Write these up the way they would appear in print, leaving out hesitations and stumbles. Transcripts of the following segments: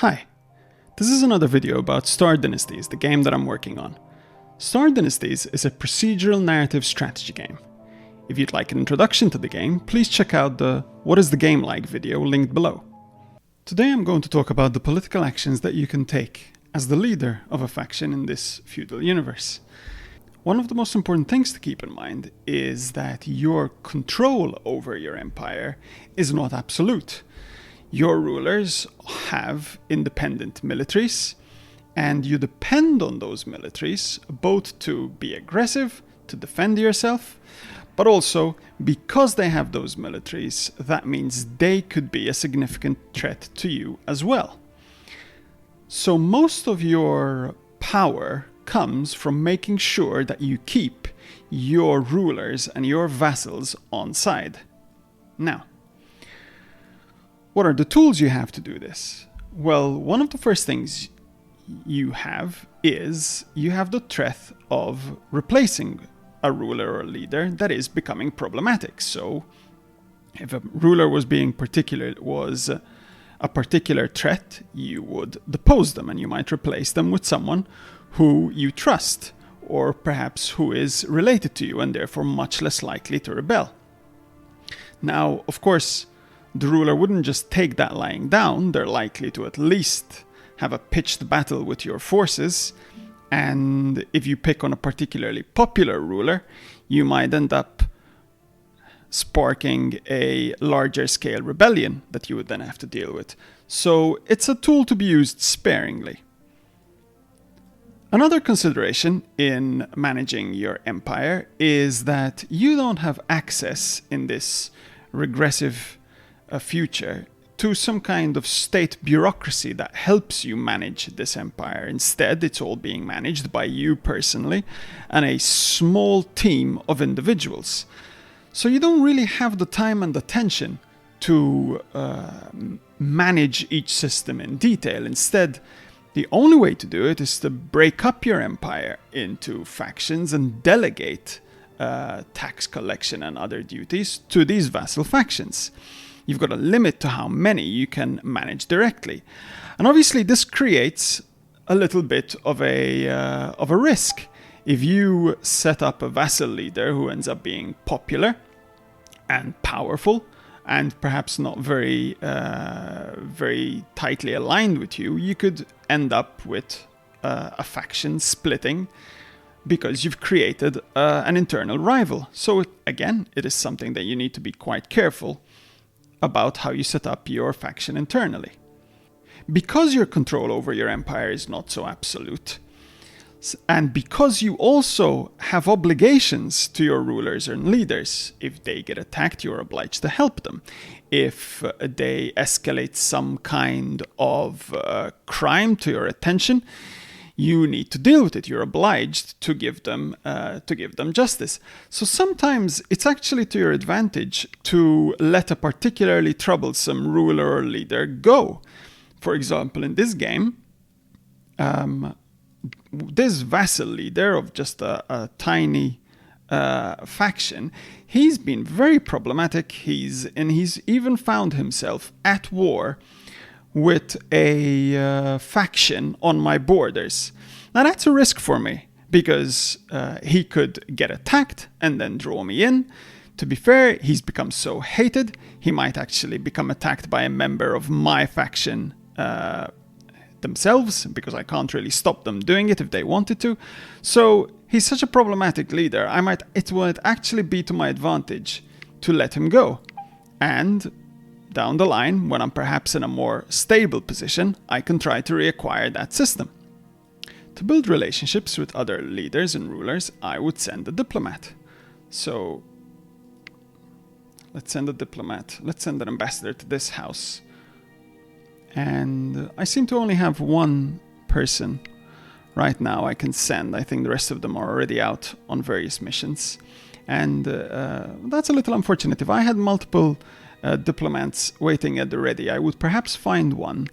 Hi, this is another video about Star Dynasties, the game that I'm working on. Star Dynasties is a procedural narrative strategy game. If you'd like an introduction to the game, please check out the What is the Game Like video linked below. Today I'm going to talk about the political actions that you can take as the leader of a faction in this feudal universe. One of the most important things to keep in mind is that your control over your empire is not absolute. Your rulers have independent militaries, and you depend on those militaries both to be aggressive, to defend yourself, but also because they have those militaries, that means they could be a significant threat to you as well. So most of your power comes from making sure that you keep your rulers and your vassals on side. Now, what are the tools you have to do this? Well, one of the first things you have is you have the threat of replacing a ruler or a leader that is becoming problematic. So if a ruler was a particular threat, you would depose them and you might replace them with someone who you trust, or perhaps who is related to you and therefore much less likely to rebel. Now, of course, the ruler wouldn't just take that lying down. They're likely to at least have a pitched battle with your forces, and if you pick on a particularly popular ruler, you might end up sparking a larger scale rebellion that you would then have to deal with. So it's a tool to be used sparingly. Another consideration in managing your empire is that you don't have access in this regressive future to some kind of state bureaucracy that helps you manage this empire. Instead, it's all being managed by you personally and a small team of individuals. So you don't really have the time and attention to manage each system in detail. Instead, the only way to do it is to break up your empire into factions and delegate tax collection and other duties to these vassal factions. You've got a limit to how many you can manage directly. And obviously this creates a little bit of a risk. If you set up a vassal leader who ends up being popular and powerful and perhaps not very tightly aligned with you, you could end up with a faction splitting because you've created an internal rival. So again, it is something that you need to be quite careful about how you set up your faction internally. Because your control over your empire is not so absolute, and because you also have obligations to your rulers and leaders, if they get attacked, you're obliged to help them. If they escalate some kind of crime to your attention, you need to deal with it. You're obliged to give them justice. So sometimes it's actually to your advantage to let a particularly troublesome ruler or leader go. For example, in this game, this vassal leader of just a tiny faction, he's been very problematic. He's even found himself at war with a faction on my borders. Now that's a risk for me, because he could get attacked and then draw me in. To be fair, he's become so hated, he might actually become attacked by a member of my faction themselves, because I can't really stop them doing it if they wanted to. So he's such a problematic leader, it would actually be to my advantage to let him go. And down the line, when I'm perhaps in a more stable position, I can try to reacquire that system. To build relationships with other leaders and rulers, I would send a diplomat. So let's send a diplomat. Let's send an ambassador to this house. And I seem to only have one person right now I can send. I think the rest of them are already out on various missions. And that's a little unfortunate. If I had multiple diplomats waiting at the ready, I would perhaps find one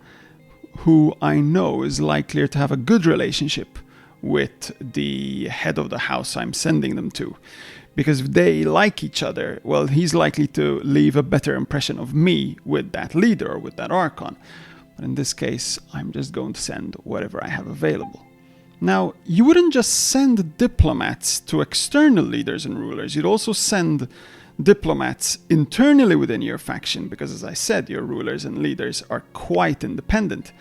who I know is likelier to have a good relationship with the head of the house I'm sending them to. Because if they like each other, well, he's likely to leave a better impression of me with that leader or with that archon. But in this case, I'm just going to send whatever I have available. Now, you wouldn't just send diplomats to external leaders and rulers, you'd also send diplomats internally within your faction, because as I said, your rulers and leaders are quite independent.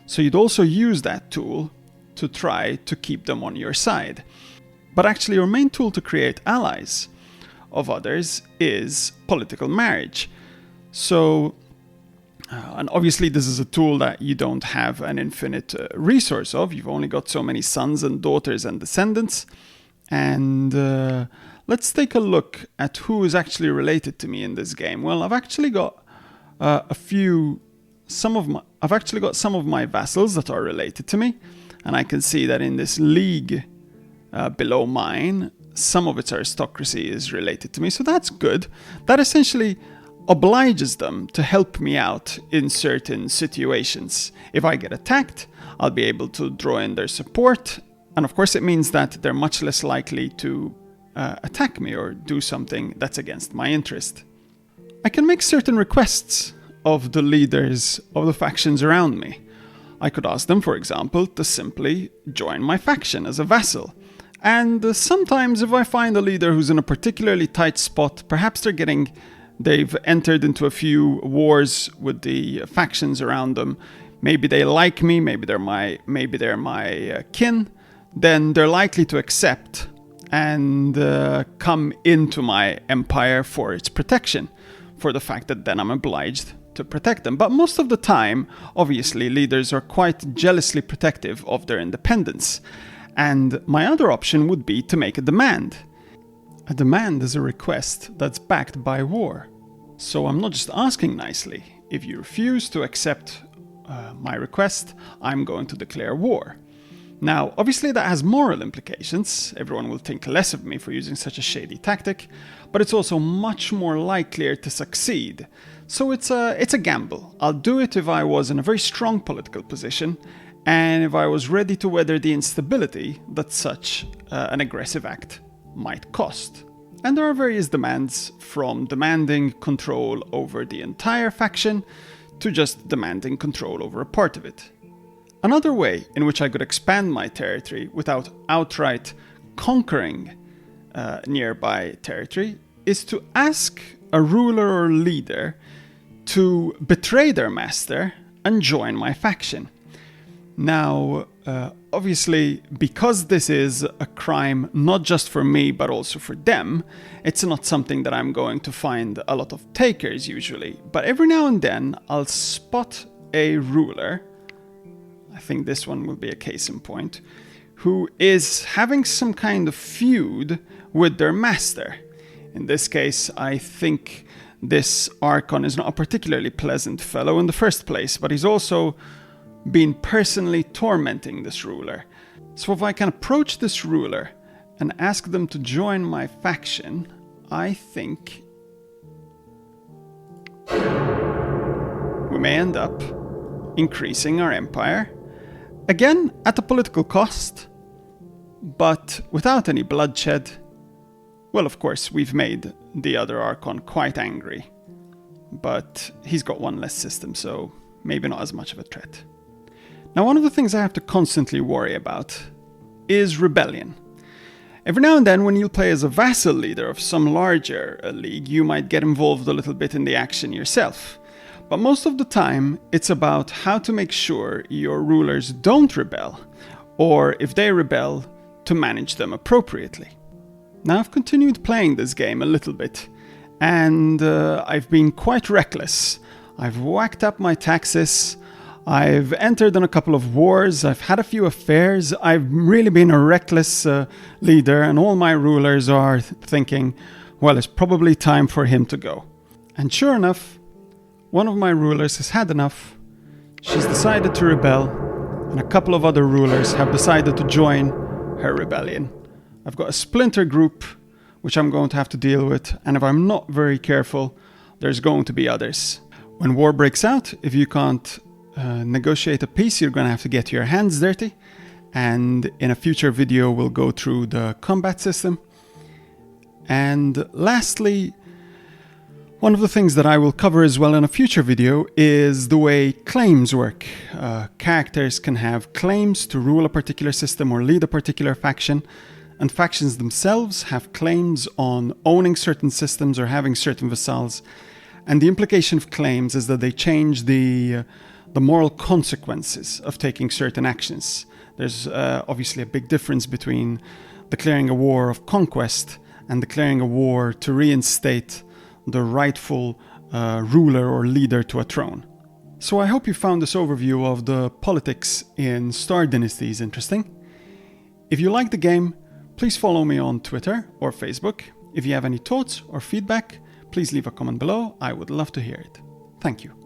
So you'd also use that tool to try to keep them on your side. But actually your main tool to create allies of others is political marriage. So, and obviously this is a tool that you don't have an infinite resource of. You've only got so many sons and daughters and descendants. And let's take a look at who is actually related to me in this game. Well, I've actually got some of my vassals that are related to me. And I can see that in this league below mine, some of its aristocracy is related to me, so that's good. That essentially obliges them to help me out in certain situations. If I get attacked, I'll be able to draw in their support, and of course it means that they're much less likely to attack me or do something that's against my interest. I can make certain requests of the leaders of the factions around me. I could ask them, for example, to simply join my faction as a vassal. And sometimes if I find a leader who's in a particularly tight spot, perhaps they've entered into a few wars with the factions around them, maybe they like me, maybe they're my kin, then they're likely to accept and come into my empire for its protection, for the fact that then I'm obliged to protect them. But most of the time, obviously, leaders are quite jealously protective of their independence. And my other option would be to make a demand. A demand is a request that's backed by war. So I'm not just asking nicely. If you refuse to accept my request, I'm going to declare war. Now, obviously that has moral implications. Everyone will think less of me for using such a shady tactic, but it's also much more likelier to succeed. So it's a gamble. I'll do it if I was in a very strong political position, and if I was ready to weather the instability that such an aggressive act might cost. And there are various demands, from demanding control over the entire faction to just demanding control over a part of it. Another way in which I could expand my territory without outright conquering nearby territory is to ask a ruler or leader to betray their master and join my faction. Now, obviously, because this is a crime not just for me but also for them, it's not something that I'm going to find a lot of takers usually. But every now and then I'll spot a ruler, I think this one will be a case in point, who is having some kind of feud with their master. In this case, I think this Archon is not a particularly pleasant fellow in the first place, but he's also been personally tormenting this ruler. So if I can approach this ruler and ask them to join my faction, I think we may end up increasing our empire, again at a political cost, but without any bloodshed. Well, of course, we've made the other Archon quite angry, but he's got one less system, so maybe not as much of a threat. Now, one of the things I have to constantly worry about is rebellion. Every now and then, when you play as a vassal leader of some larger league, you might get involved a little bit in the action yourself. But most of the time, it's about how to make sure your rulers don't rebel, or if they rebel, to manage them appropriately. Now, I've continued playing this game a little bit, and I've been quite reckless. I've whacked up my taxes, I've entered in a couple of wars, I've had a few affairs, I've really been a reckless leader, and all my rulers are thinking, well, it's probably time for him to go. And sure enough, one of my rulers has had enough. She's decided to rebel, and a couple of other rulers have decided to join her rebellion. I've got a splinter group, which I'm going to have to deal with, and if I'm not very careful, there's going to be others. When war breaks out, if you can't negotiate a peace, you're going to have to get your hands dirty, and in a future video we'll go through the combat system. And lastly, One of the things that I will cover as well in a future video is the way claims work. Characters can have claims to rule a particular system or lead a particular faction, and factions themselves have claims on owning certain systems or having certain vassals. And the implication of claims is that they change the moral consequences of taking certain actions. There's obviously a big difference between declaring a war of conquest and declaring a war to reinstate the rightful ruler or leader to a throne. So I hope you found this overview of the politics in Star Dynasties interesting. If you like the game, please follow me on Twitter or Facebook. If you have any thoughts or feedback, please leave a comment below. I would love to hear it. Thank you.